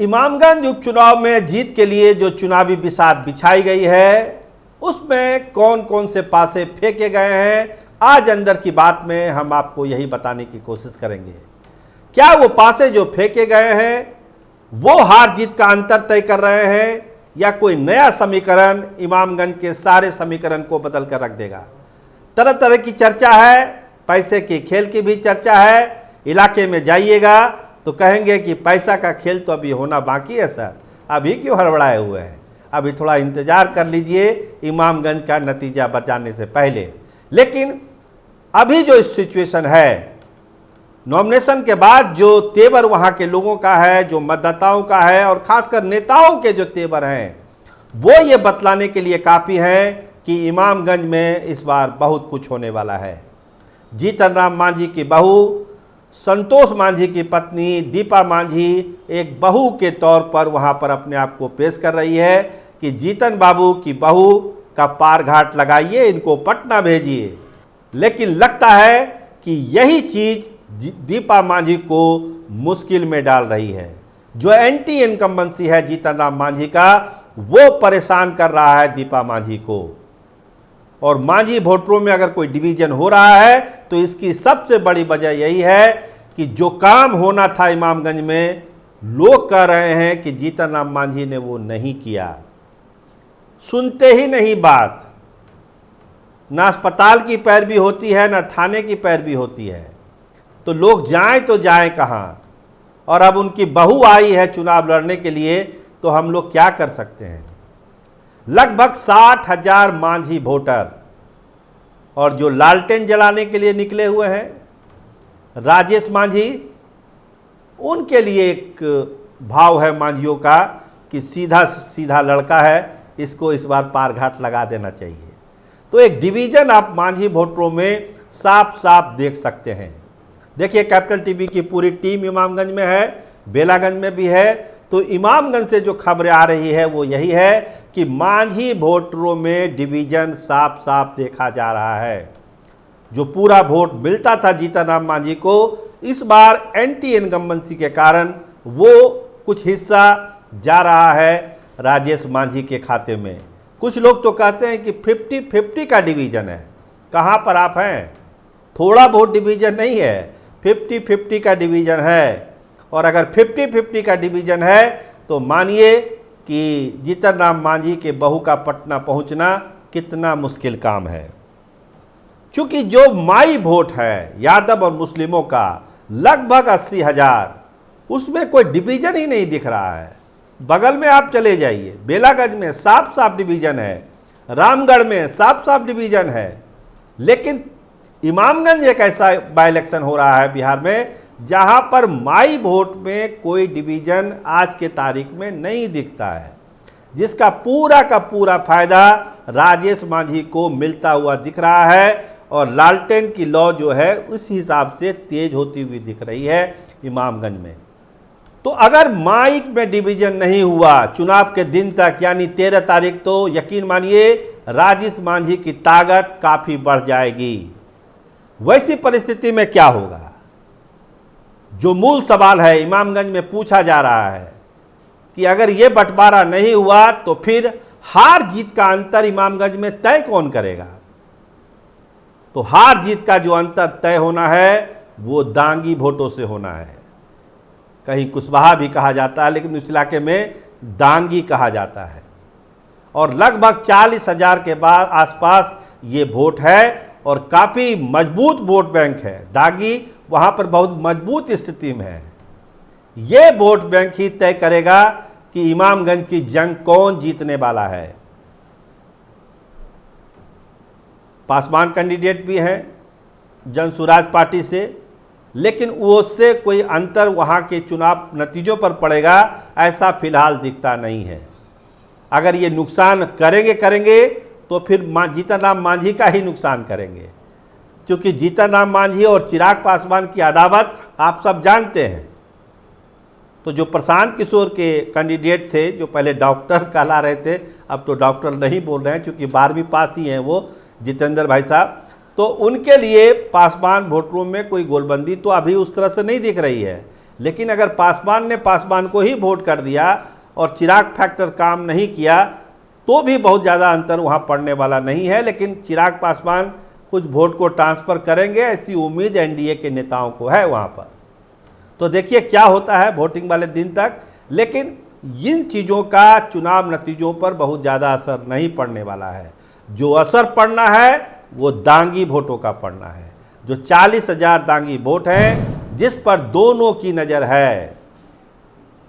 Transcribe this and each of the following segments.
इमामगंज उपचुनाव में जीत के लिए जो चुनावी बिसात बिछाई गई है उसमें कौन कौन से पासे फेंके गए हैं, आज अंदर की बात में हम आपको यही बताने की कोशिश करेंगे। क्या वो पासे जो फेंके गए हैं वो हार जीत का अंतर तय कर रहे हैं या कोई नया समीकरण इमामगंज के सारे समीकरण को बदल कर रख देगा। तरह तरह की चर्चा है, पैसे के खेल की भी चर्चा है। इलाके में जाइएगा तो कहेंगे कि पैसा का खेल तो अभी होना बाकी है सर, अभी क्यों हड़बड़ाए हुए हैं, अभी थोड़ा इंतज़ार कर लीजिए इमामगंज का नतीजा बताने से पहले। लेकिन अभी जो सिचुएशन है, नॉमिनेशन के बाद जो तेवर वहाँ के लोगों का है, जो मतदाताओं का है और ख़ासकर नेताओं के जो तेवर हैं, वो ये बतलाने के लिए काफ़ी है कि इमामगंज में इस बार बहुत कुछ होने वाला है। जीतन राम मांझी की बहू, संतोष मांझी की पत्नी दीपा मांझी एक बहू के तौर पर वहाँ पर अपने आप को पेश कर रही है कि जीतन बाबू की बहू का पार घाट लगाइए, इनको पटना भेजिए। लेकिन लगता है कि यही चीज़ दीपा मांझी को मुश्किल में डाल रही है। जो एंटी इनकम्बेंसी है जीतन राम मांझी का, वो परेशान कर रहा है दीपा मांझी को। और मांझी वोटरों में अगर कोई डिवीजन हो रहा है तो इसकी सबसे बड़ी वजह यही है कि जो काम होना था इमामगंज में, लोग कह रहे हैं कि जीतन राम मांझी ने वो नहीं किया। सुनते ही नहीं बात, ना अस्पताल की पैरवी होती है ना थाने की पैरवी होती है, तो लोग जाएं तो जाएं कहाँ। और अब उनकी बहू आई है चुनाव लड़ने के लिए, तो हम लोग क्या कर सकते हैं। लगभग 60,000 मांझी वोटर और जो लालटेन जलाने के लिए निकले हुए हैं राजेश मांझी, उनके लिए एक भाव है मांझियों का कि सीधा सीधा लड़का है, इसको इस बार पार घाट लगा देना चाहिए। तो एक डिवीज़न आप मांझी वोटरों में साफ साफ देख सकते हैं। देखिए, कैपिटल टीवी की पूरी टीम इमामगंज में है, बेलागंज में भी है। तो इमामगंज से जो खबरें आ रही है वो यही है कि मांझी वोटरों में डिवीज़न साफ साफ देखा जा रहा है। जो पूरा वोट मिलता था जीतन राम मांझी को, इस बार एंटी इनकम्बेंसी के कारण वो कुछ हिस्सा जा रहा है राजेश मांझी के खाते में। कुछ लोग तो कहते हैं कि 50-50 का डिवीज़न है। कहाँ पर आप हैं? थोड़ा वोट डिवीज़न नहीं है, 50-50 का डिवीज़न है। और अगर 50-50 का डिवीज़न है तो मानिए कि जीतन राम मांझी के बहू का पटना पहुंचना कितना मुश्किल काम है। चूँकि जो माई वोट है यादव और मुस्लिमों का लगभग 80,000, उसमें कोई डिवीज़न ही नहीं दिख रहा है। बगल में आप चले जाइए, बेलागंज में साफ साफ डिवीज़न है, रामगढ़ में साफ साफ डिवीज़न है। लेकिन इमामगंज एक ऐसा बाई इलेक्शन हो रहा है बिहार में जहां पर माई वोट में कोई डिवीज़न आज के तारीख में नहीं दिखता है, जिसका पूरा का पूरा फायदा राजेश मांझी को मिलता हुआ दिख रहा है। और लालटेन की लौ जो है उस हिसाब से तेज होती हुई दिख रही है इमामगंज में। तो अगर माई में डिवीज़न नहीं हुआ चुनाव के दिन तक, यानी 13 तारीख, तो यकीन मानिए राजेश मांझी की ताकत काफ़ी बढ़ जाएगी। वैसी परिस्थिति में क्या होगा? जो मूल सवाल है इमामगंज में पूछा जा रहा है कि अगर ये बंटवारा नहीं हुआ तो फिर हार जीत का अंतर इमामगंज में तय कौन करेगा? तो हार जीत का जो अंतर तय होना है वो दांगी वोटों से होना है। कहीं कुशवाहा भी कहा जाता है, लेकिन उस इलाके में दांगी कहा जाता है। और लगभग 40,000 के बाद आसपास ये वोट है और काफ़ी मजबूत वोट बैंक है। दागी वहाँ पर बहुत मजबूत स्थिति में है। ये वोट बैंक ही तय करेगा कि इमामगंज की जंग कौन जीतने वाला है। पासवान कैंडिडेट भी हैं जन सुराज पार्टी से, लेकिन उससे कोई अंतर वहाँ के चुनाव नतीजों पर पड़ेगा ऐसा फिलहाल दिखता नहीं है। अगर ये नुकसान करेंगे तो फिर जीतन राम मांझी का ही नुकसान करेंगे, क्योंकि जीतन राम मांझी और चिराग पासवान की अदावत आप सब जानते हैं। तो जो प्रशांत किशोर के कैंडिडेट थे, जो पहले डॉक्टर कहला रहे थे, अब तो डॉक्टर नहीं बोल रहे हैं क्योंकि 12वीं पास ही हैं वो जितेंद्र भाई साहब, तो उनके लिए पासवान वोटरों में कोई गोलबंदी तो अभी उस तरह से नहीं दिख रही है। लेकिन अगर पासवान को ही वोट कर दिया और चिराग फैक्टर काम नहीं किया तो भी बहुत ज़्यादा अंतर वहाँ पड़ने वाला नहीं है। लेकिन चिराग पासवान कुछ वोट को ट्रांसफ़र करेंगे ऐसी उम्मीद एनडीए के नेताओं को है वहाँ पर। तो देखिए क्या होता है वोटिंग वाले दिन तक। लेकिन इन चीज़ों का चुनाव नतीजों पर बहुत ज़्यादा असर नहीं पड़ने वाला है। जो असर पड़ना है वो दांगी वोटों का पड़ना है, जो 40,000 दांगी वोट हैं जिस पर दोनों की नज़र है।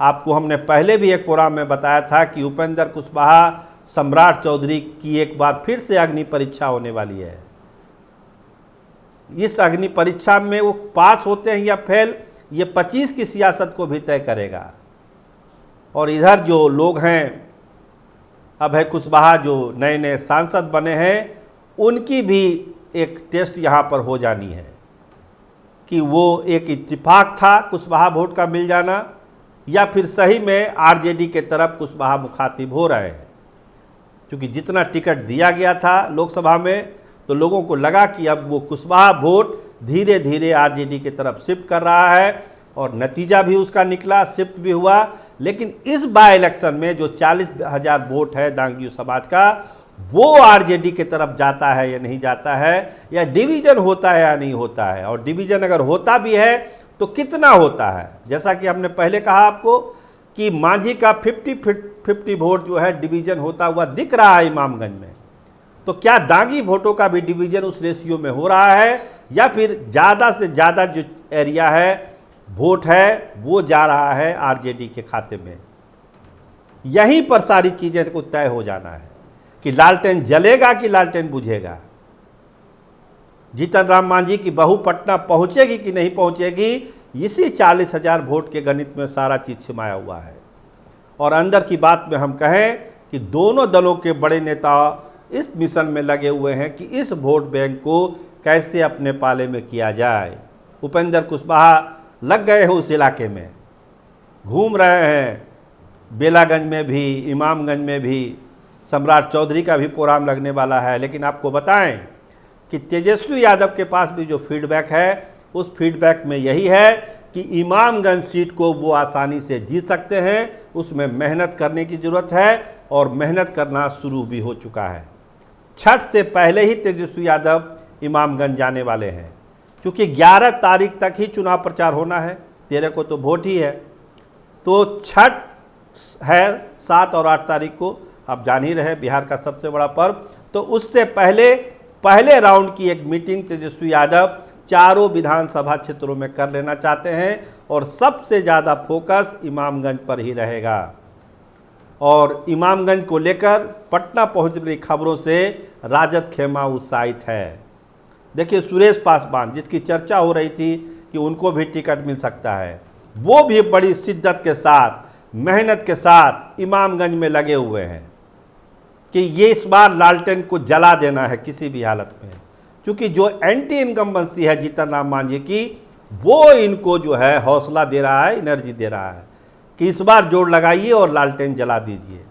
आपको हमने पहले भी एक प्रोग्राम में बताया था कि उपेंद्र कुशवाहा सम्राट चौधरी की एक बार फिर से अग्नि परीक्षा होने वाली है। इस अग्नि परीक्षा में वो पास होते हैं या फेल, ये 25 की सियासत को भी तय करेगा। और इधर जो लोग हैं अभय कुशवाहा जो नए नए सांसद बने हैं, उनकी भी एक टेस्ट यहाँ पर हो जानी है कि वो एक इत्तेफाक था कुशवाहा वोट का मिल जाना या फिर सही में आरजेडी के तरफ कुशवाहा मुखातिब हो रहे हैं। क्योंकि जितना टिकट दिया गया था लोकसभा में तो लोगों को लगा कि अब वो कुशवाहा वोट धीरे धीरे आरजेडी की तरफ शिफ्ट कर रहा है और नतीजा भी उसका निकला, शिफ्ट भी हुआ। लेकिन इस बाय इलेक्शन में जो 40,000 वोट है दांगी समाज का, वो आरजेडी की तरफ जाता है या नहीं जाता है, या डिवीज़न होता है या नहीं होता है। और डिवीज़न अगर होता भी है तो कितना होता है। जैसा कि हमने पहले कहा आपको कि मांझी का 50-50 वोट जो है डिवीज़न होता हुआ दिख रहा है इमामगंज में। तो क्या दांगी वोटों का भी डिवीज़न उस रेशियो में हो रहा है या फिर ज़्यादा से ज़्यादा जो एरिया है वोट है वो जा रहा है आरजेडी के खाते में। यहीं पर सारी चीज़ें को तय हो जाना है कि लालटेन जलेगा कि लालटेन बुझेगा। जीतन राम मांझी की बहू पटना पहुंचेगी कि नहीं पहुंचेगी, इसी 40,000 वोट के गणित में सारा चीज़ छिमाया हुआ है। और अंदर की बात में हम कहें कि दोनों दलों के बड़े नेता इस मिशन में लगे हुए हैं कि इस वोट बैंक को कैसे अपने पाले में किया जाए। उपेंद्र कुशवाहा लग गए हैं उस इलाके में, घूम रहे हैं, बेलागंज में भी, इमामगंज में भी। सम्राट चौधरी का भी प्रोग्राम लगने वाला है। लेकिन आपको बताएं कि तेजस्वी यादव के पास भी जो फीडबैक है उस फीडबैक में यही है कि इमामगंज सीट को वो आसानी से जीत सकते हैं। उसमें मेहनत करने की ज़रूरत है और मेहनत करना शुरू भी हो चुका है। छठ से पहले ही तेजस्वी यादव इमामगंज जाने वाले हैं, क्योंकि 11 तारीख तक ही चुनाव प्रचार होना है, 13 को तो वोट ही है। तो छठ है 7 और 8 तारीख को, आप जान ही रहे बिहार का सबसे बड़ा पर्व। तो उससे पहले राउंड की एक मीटिंग तेजस्वी यादव चारों विधानसभा क्षेत्रों में कर लेना चाहते हैं और सबसे ज़्यादा फोकस इमामगंज पर ही रहेगा। और इमामगंज को लेकर पटना पहुंच रही खबरों से राजद खेमा उत्साहित है। देखिए सुरेश पासवान जिसकी चर्चा हो रही थी कि उनको भी टिकट मिल सकता है, वो भी बड़ी शिद्दत के साथ, मेहनत के साथ इमामगंज में लगे हुए हैं कि ये इस बार लालटेन को जला देना है किसी भी हालत में। क्योंकि जो एंटी इनकम्बेंसी है जीतन राम मांझी की, वो इनको जो है हौसला दे रहा है, एनर्जी दे रहा है कि इस बार जोर लगाइए और लालटेन जला दीजिए।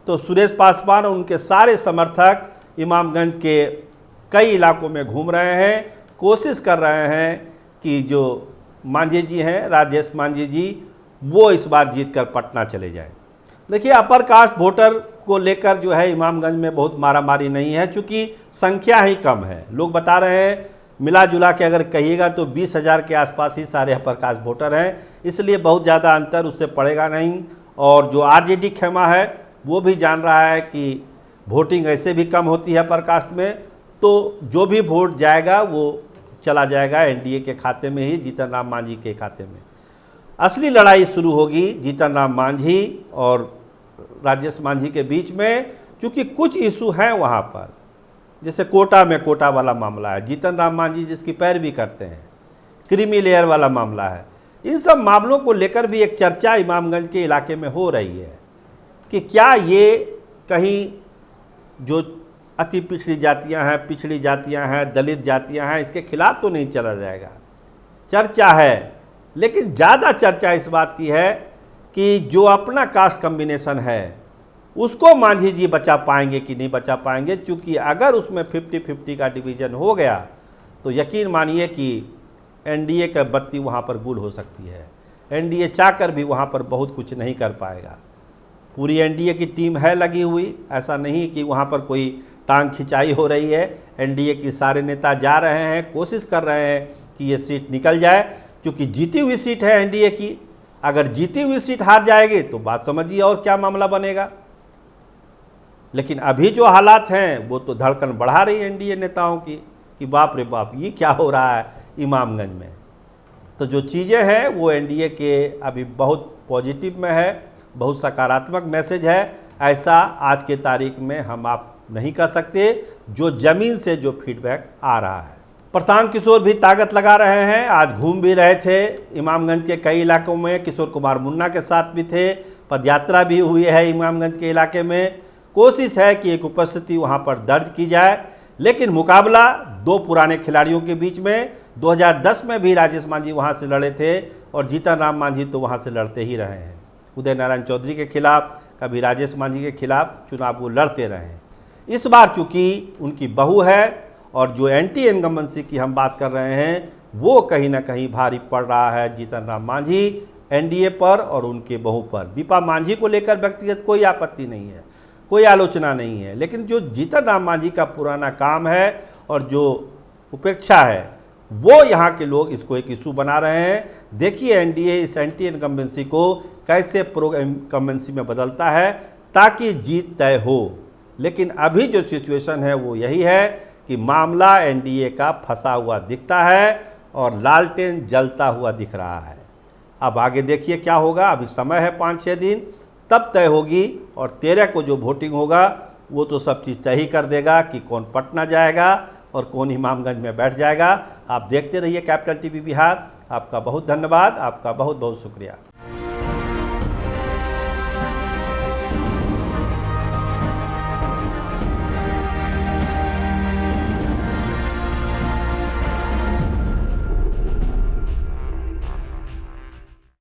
तो सुरेश पासवान और उनके सारे समर्थक इमामगंज के कई इलाकों में घूम रहे हैं, कोशिश कर रहे हैं कि जो मांझी जी हैं, राजेश मांझी जी, वो इस बार जीत कर पटना चले जाएं। देखिए अपर कास्ट वोटर को लेकर जो है इमामगंज में बहुत मारामारी नहीं है, चूँकि संख्या ही कम है। लोग बता रहे हैं मिला जुला के अगर कहिएगा तो 20,000 के आसपास ही सारे अपर कास्ट वोटर हैं, इसलिए बहुत ज़्यादा अंतर उससे पड़ेगा नहीं। और जो आरजेडी खेमा है वो भी जान रहा है कि वोटिंग ऐसे भी कम होती है अपर कास्ट में, तो जो भी वोट जाएगा वो चला जाएगा एनडीए के खाते में ही, जीतन राम मांझी के खाते में। असली लड़ाई शुरू होगी जीतन राम मांझी और राजेश मांझी के बीच में, क्योंकि कुछ इशू हैं वहाँ पर। जैसे कोटा में कोटा वाला मामला है, जीतन राम मांझी जिसकी पैरवी करते हैं, क्रीमी लेयर वाला मामला है। इन सब मामलों को लेकर भी एक चर्चा इमामगंज के इलाके में हो रही है कि क्या ये कहीं जो अति पिछड़ी जातियां हैं, दलित जातियां हैं, इसके खिलाफ तो नहीं चला जाएगा। चर्चा है, लेकिन ज़्यादा चर्चा इस बात की है कि जो अपना कास्ट कम्बिनेशन है उसको मांझी जी बचा पाएंगे कि नहीं बचा पाएंगे। क्योंकि अगर उसमें 50-50 का डिवीज़न हो गया तो यकीन मानिए कि एनडीए का बत्ती वहाँ पर गुल हो सकती है। एनडीए चाहकर भी वहाँ पर बहुत कुछ नहीं कर पाएगा। पूरी एनडीए की टीम है लगी हुई, ऐसा नहीं कि वहाँ पर कोई टांग खिंचाई हो रही है। एनडीए के सारे नेता जा रहे हैं, कोशिश कर रहे हैं कि ये सीट निकल जाए, क्योंकि जीती हुई सीट है एनडीए की। अगर जीती हुई सीट हार जाएगी तो बात समझिए और क्या मामला बनेगा। लेकिन अभी जो हालात हैं वो तो धड़कन बढ़ा रही है एनडीए नेताओं की कि बाप रे बाप, ये क्या हो रहा है इमामगंज में। तो जो चीज़ें हैं वो एनडीए के अभी बहुत पॉजिटिव में है, बहुत सकारात्मक मैसेज है, ऐसा आज के तारीख में हम आप नहीं कर सकते, जो ज़मीन से जो फीडबैक आ रहा है। प्रशांत किशोर भी ताकत लगा रहे हैं, आज घूम भी रहे थे इमामगंज के कई इलाकों में, किशोर कुमार मुन्ना के साथ भी थे, पदयात्रा भी हुई है इमामगंज के इलाके में। कोशिश है कि एक उपस्थिति वहां पर दर्ज की जाए, लेकिन मुकाबला दो पुराने खिलाड़ियों के बीच में। 2010 में भी राजेश मांझी वहां से लड़े थे और जीतन राम मांझी तो वहां से लड़ते ही रहे हैं। उदय नारायण चौधरी के खिलाफ, कभी राजेश मांझी के खिलाफ चुनाव वो लड़ते रहे हैं। इस बार चूँकि उनकी बहू है और जो एंटी इनकम्बेंसी की हम बात कर रहे हैं वो कहीं ना कहीं भारी पड़ रहा है जीतन राम मांझी एनडीए पर और उनके बहू पर। दीपा मांझी को लेकर व्यक्तिगत कोई आपत्ति नहीं है, कोई आलोचना नहीं है, लेकिन जो जीतन राम मांझी का पुराना काम है और जो उपेक्षा है वो यहाँ के लोग इसको एक इशू बना रहे हैं। देखिए एनडीए इस एंटी इनकम्बेंसी को कैसे प्रो इनकम्बेंसी में बदलता है ताकि जीत तय हो। लेकिन अभी जो सिचुएशन है वो यही है कि मामला एनडीए का फंसा हुआ दिखता है और लालटेन जलता हुआ दिख रहा है। अब आगे देखिए क्या होगा, अभी समय है 5-6 दिन, तब तय होगी। और 13 को जो वोटिंग होगा वो तो सब चीज़ तय ही कर देगा कि कौन पटना जाएगा और कौन इमामगंज में बैठ जाएगा। आप देखते रहिए कैपिटल टीवी बिहार। आपका बहुत धन्यवाद, आपका बहुत बहुत शुक्रिया।